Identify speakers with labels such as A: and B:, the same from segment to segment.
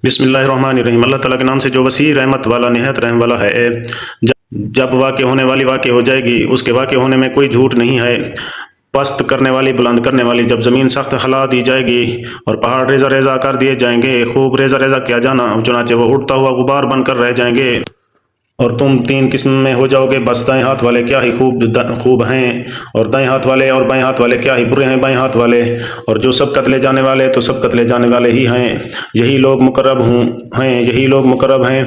A: بسم اللہ الرحمن الرحیم۔ اللہ تعالیٰ کے نام سے جو وسیع رحمت والا نہایت رحم والا ہے۔ جب واقع ہونے والی واقع ہو جائے گی، اس کے واقع ہونے میں کوئی جھوٹ نہیں ہے۔ پست کرنے والی بلند کرنے والی، جب زمین سخت خلا دی جائے گی اور پہاڑ ریزہ ریزہ کر دیے جائیں گے، خوب ریزہ ریزہ کیا جانا، چنانچہ وہ اڑتا ہوا غبار بن کر رہ جائیں گے اور تم تین قسم میں ہو جاؤ گے، بس دائیں ہاتھ والے کیا ہی خوب ہیں اور دائیں ہاتھ والے، اور بائیں ہاتھ والے کیا ہی برے ہیں بائیں ہاتھ والے، اور جو سب قتلے جانے والے تو سب قتلے جانے والے ہی ہیں۔ یہی لوگ مقرب ہیں،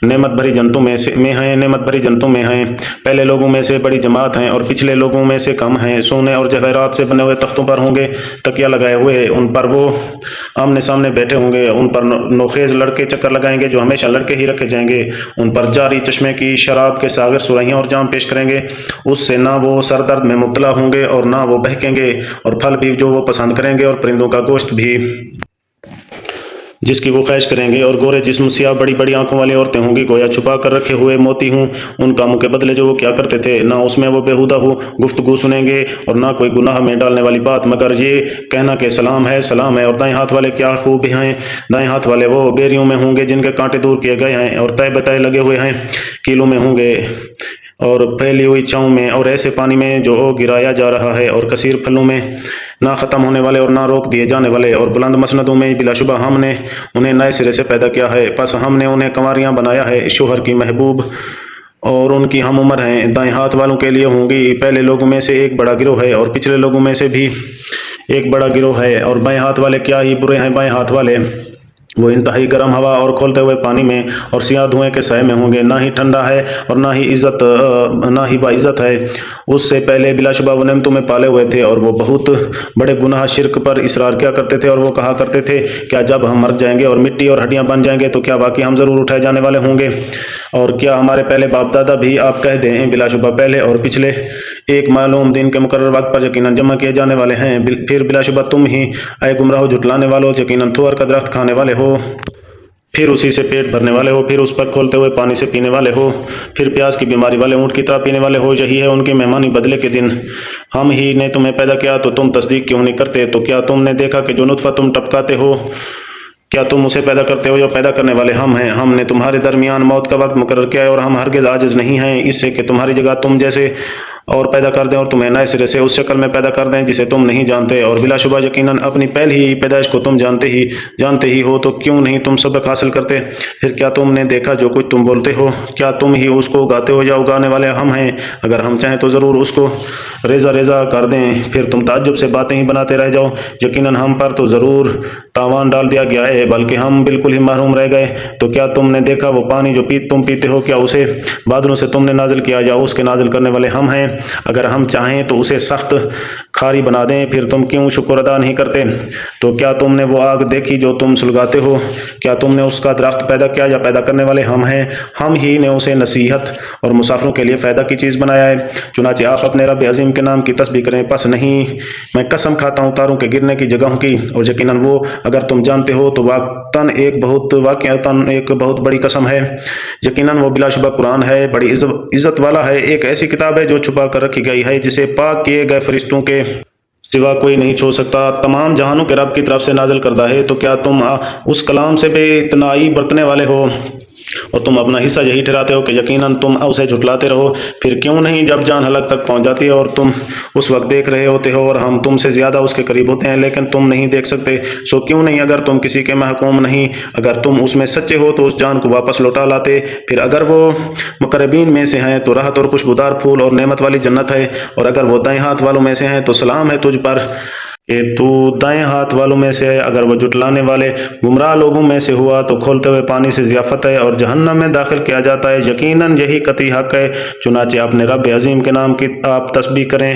A: نعمت بھری جنتوں میں ہیں، نعمت بھری جنتوں میں ہیں، پہلے لوگوں میں سے بڑی جماعت ہیں اور پچھلے لوگوں میں سے کم ہیں۔ سونے اور جواہرات سے بنے ہوئے تختوں پر ہوں گے تکیہ لگائے ہوئے، ان پر وہ آمنے سامنے بیٹھے ہوں گے، ان پر نوخیز لڑکے چکر لگائیں گے جو ہمیشہ لڑکے ہی رکھے جائیں گے، ان پر جاری چشمے کی شراب کے ساغر سرائیاں اور جام پیش کریں گے، اس سے نہ وہ سر درد میں مبتلا ہوں گے اور نہ وہ بہکیں گے، اور پھل بھی جو وہ پسند کریں گے اور پرندوں کا گوشت بھی جس کی وہ خواہش کریں گے، اور گورے جسم سیاہ بڑی بڑی آنکھوں والی عورتیں ہوں گی گویا چھپا کر رکھے ہوئے موتی ہوں، ان کاموں کے بدلے جو وہ کیا کرتے تھے، نہ اس میں وہ بےہودہ گفتگو سنیں گے اور نہ کوئی گناہ میں ڈالنے والی بات، مگر یہ کہنا کہ سلام ہے سلام ہے۔ اور دائیں ہاتھ والے کیا خوب ہیں، دائیں ہاتھ والے وہ بیریوں میں ہوں گے جن کے کانٹے دور کیے گئے ہیں اور تہ بتائے لگے ہوئے ہیں، کیلوں میں ہوں گے اور پھیلی ہوئی چھاؤں میں، اور ایسے پانی میں جو گرایا جا رہا ہے، اور کثیر پھلوں میں، نہ ختم ہونے والے اور نہ روک دیے جانے والے، اور بلند مسندوں میں۔ بلا شبہ ہم نے انہیں نئے سرے سے پیدا کیا ہے، پس ہم نے انہیں کنواریاں بنایا ہے، شوہر کی محبوب، اور ان کی ہم عمر ہیں۔ دائیں ہاتھ والوں کے لیے ہوں گی پہلے لوگوں میں سے ایک بڑا گروہ ہے اور پچھلے لوگوں میں سے بھی ایک بڑا گروہ ہے، اور بائیں ہاتھ والے کیا ہی برے ہیں بائیں ہاتھ والے، وہ انتہائی گرم ہوا اور کھولتے ہوئے پانی میں اور سیاہ دھوئیں کے سائے میں ہوں گے، نہ ہی ٹھنڈا ہے اور نہ ہی باعزت ہے۔ اس سے پہلے بلا شبہ وہ نعمتوں میں پالے ہوئے تھے اور وہ بہت بڑے گناہ شرک پر اصرار کیا کرتے تھے، اور وہ کہا کرتے تھے کیا جب ہم مر جائیں گے اور مٹی اور ہڈیاں بن جائیں گے تو کیا واقعی ہم ضرور اٹھائے جانے والے ہوں گے، اور کیا ہمارے پہلے باپ دادا بھی؟ آپ کہہ دیں بلا شبہ پہلے اور پچھلے ایک معلوم دن کے مقرر وقت پر یقیناً جمع کیے جانے والے ہیں۔ پھر بلا شبہ تم ہی اے گمراہو جھٹلانے والو یقیناً تھور کا درخت کھانے والے ہو، پھر اسی سے پیٹ بھرنے والے ہو، پھر اس پر کھولتے ہوئے پانی سے پینے والے ہو، پھر پیاس کی بیماری والے اونٹ کی طرح پینے والے ہو۔ یہی ہے ان کے مہمانی بدلے کے دن۔ ہم ہی نے تمہیں پیدا کیا تو تم تصدیق کیوں نہیں کرتے؟ تو کیا تم نے دیکھا کہ جو نطفہ تم ٹپکاتے ہو، کیا تم اسے پیدا کرتے ہو؟ یا پیدا کرنے والے ہم ہیں۔ ہم نے تمہارے درمیان موت کا وقت مقرر کیا ہے اور ہم ہرگز عاجز نہیں ہیں اس سے کہ تمہاری جگہ تم جیسے اور پیدا کر دیں اور تمہیں نئے سرے سے اس شکل میں پیدا کر دیں جسے تم نہیں جانتے، اور بلا شبہ یقیناً اپنی پہلی پیدائش کو تم جانتے ہی ہو، تو کیوں نہیں تم سبق حاصل کرتے؟ پھر کیا تم نے دیکھا جو کچھ تم بولتے ہو، کیا تم ہی اس کو اگاتے ہو یا اگانے والے ہم ہیں؟ اگر ہم چاہیں تو ضرور اس کو ریزہ ریزہ کر دیں، پھر تم تعجب سے باتیں ہی بناتے رہ جاؤ۔ یقیناً ہم پر تو ضرور تاوان ڈال دیا گیا ہے، بلکہ ہم بالکل ہی محروم رہ گئے۔ تو کیا تم نے دیکھا وہ پانی جو تم پیتے ہو، کیا اسے بادلوں سے تم نے نازل کیا یا اس کے نازل کرنے والے ہم ہیں؟ اگر ہم چاہیں تو اسے سخت کھاری بنا دیں، پھر تم کیوں شکر ادا نہیں کرتے؟ تو کیا تم نے وہ آگ دیکھی جو تم سلگاتے ہو؟ کیا تم نے اس کا درخت پیدا کیا یا پیدا کرنے والے ہم ہیں؟ ہم ہی نے اسے نصیحت اور مسافروں کے لیے فائدہ کی چیز بنایا ہے۔ چنانچہ آپ اپنے رب عظیم کے نام کی تسبیح کریں، پس نہیں میں قسم کھاتا ہوں تاروں کے گرنے کی جگہوں کی، اور یقیناً وہ اگر تم جانتے ہو تو واقعتاً ایک بہت بڑی قسم ہے۔ یقیناً وہ بلا شبہ قرآن ہے، بڑی عزت والا ہے، ایک ایسی کتاب ہے جو چھپا کر رکھی گئی ہے جسے پاک کیے گئے فرشتوں کے سوا کوئی نہیں چھوڑ سکتا، تمام جہانوں کے رب کی طرف سے نازل کردہ ہے۔ تو کیا تم اس کلام سے بے اتنائی برتنے والے ہو اور تم اپنا حصہ یہی ٹھہراتے ہو کہ یقیناً تم اسے جھٹلاتے رہو؟ پھر کیوں نہیں جب جان حلق تک پہنچ جاتی ہے اور تم اس وقت دیکھ رہے ہوتے ہو اور ہم تم سے زیادہ اس کے قریب ہوتے ہیں لیکن تم نہیں دیکھ سکتے؟ سو کیوں نہیں اگر تم کسی کے محکوم نہیں، اگر تم اس میں سچے ہو تو اس جان کو واپس لوٹا لاتے؟ پھر اگر وہ مقربین میں سے ہیں تو راحت اور خوشبودار پھول اور نعمت والی جنت ہے، اور اگر وہ دائیں ہاتھ والوں میں سے ہیں تو سلام ہے تجھ پر کہ تو دائیں ہاتھ والوں میں سے ہے۔ اگر وہ جھٹلانے والے گمراہ لوگوں میں سے ہوا تو کھولتے ہوئے پانی سے ضیافت ہے اور جہنم میں داخل کیا جاتا ہے، یقیناً یہی قطعی حق ہے۔ چنانچہ اپنے رب عظیم کے نام کی آپ تسبیح کریں۔